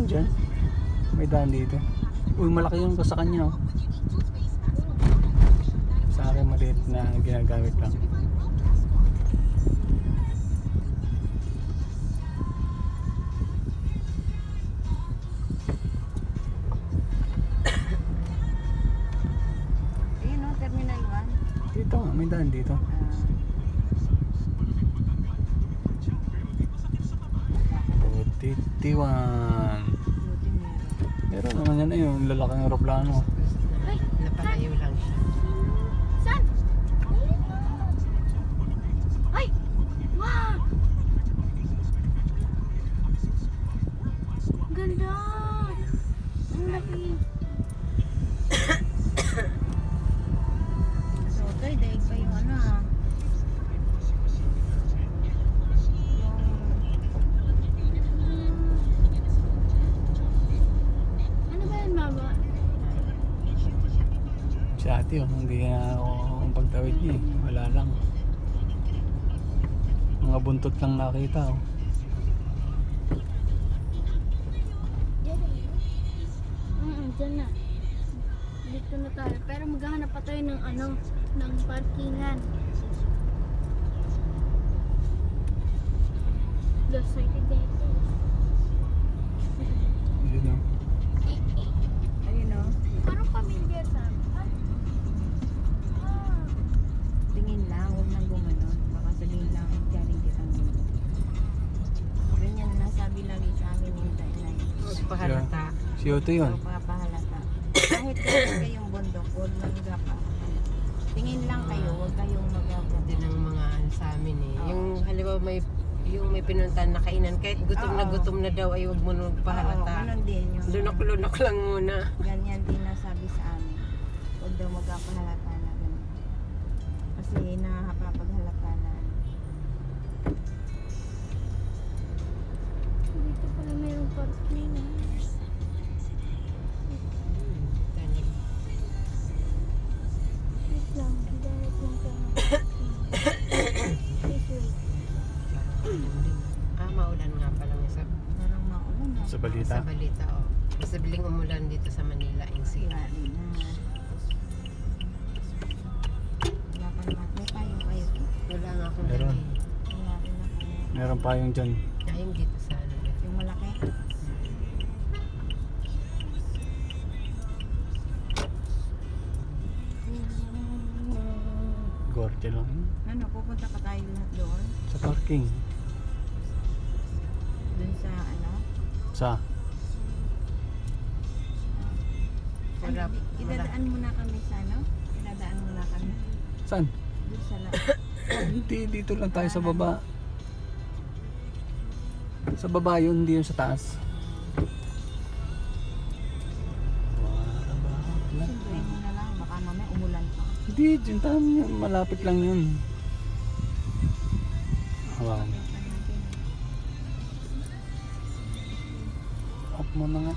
dyan. May daan dito. Uy, malaki yung sa kanya, oh. Sa akin maliit na ginagamit lang. Ayun o, Terminal 1. Dito nga, may daan dito. 51. Buti meron. Meron naman yan, yung lalaking aeroplano. Ay, napalayo lang siya. Saan? Ay! Wow! Ganda! Ang laki. So, ito, daig pa yung ano ha. Ano ba yan, Mama? Si ate, oh, hindi na ako ang pagtawid niya, eh. Wala lang. Mga buntot lang nakita, oh. Dyan na. Dito na tayo. Pero maghahanap pa tayo ng ano, ng parkingan. Los dito. Yun, oh. Ayun o. Parang familiar sa amin. Ah. Tingin lang, huwag nang gumanon. Baka sabihin lang, galing kitang dito. Ganyan na nasabi lagi sa amin yung dainay. Pahalata. Si Otto yun. Pahalata. Kahit kayong bundok, huwag mag-gapa. Tingin lang kayo, huwag kayong mag-gapa. Din ang mga ano sa amin eh. Yung halimbawa may pinuntahan na kainan, kahit gutom na daw ay huwag mo nung Oo, pahalata. ganun din yung Lunok-lunok lang muna. ganyan din nasabi sa amin. Huwag daw magpapahalata na ganun. Kasi nakakapaghalata na. Dito pala mayroong parkingan. Wait lang. Direct lang tayo ng parking. Please wait. Maulan nga pala may Parang maulan na. Sa balita. sa balita, oh. Basta biling umulan dito sa Manila, yung sila. Lali na. Wala pa naman. May payong kayo. Wala nga akong Meron. dali. Wala rin ako. Meron pa yung dyan. Ayun dito sa ano. Yung malaki. Gorte lang. Ano, pupunta pa tayo lahat doon? Sa parking. Doon sa ano? Sa? Wala. Idadaan muna kami sa ano? Idadaan muna kami. Saan? Doon sa Hindi, dito lang tayo sa baba. Sa baba yun, hindi yun sa taas. Siyempre mo na lang. Baka mamaya umulan pa. Hindi, dyan tayo. Malapit lang yun. Wow. Lapit pa natin. Off mo na nga.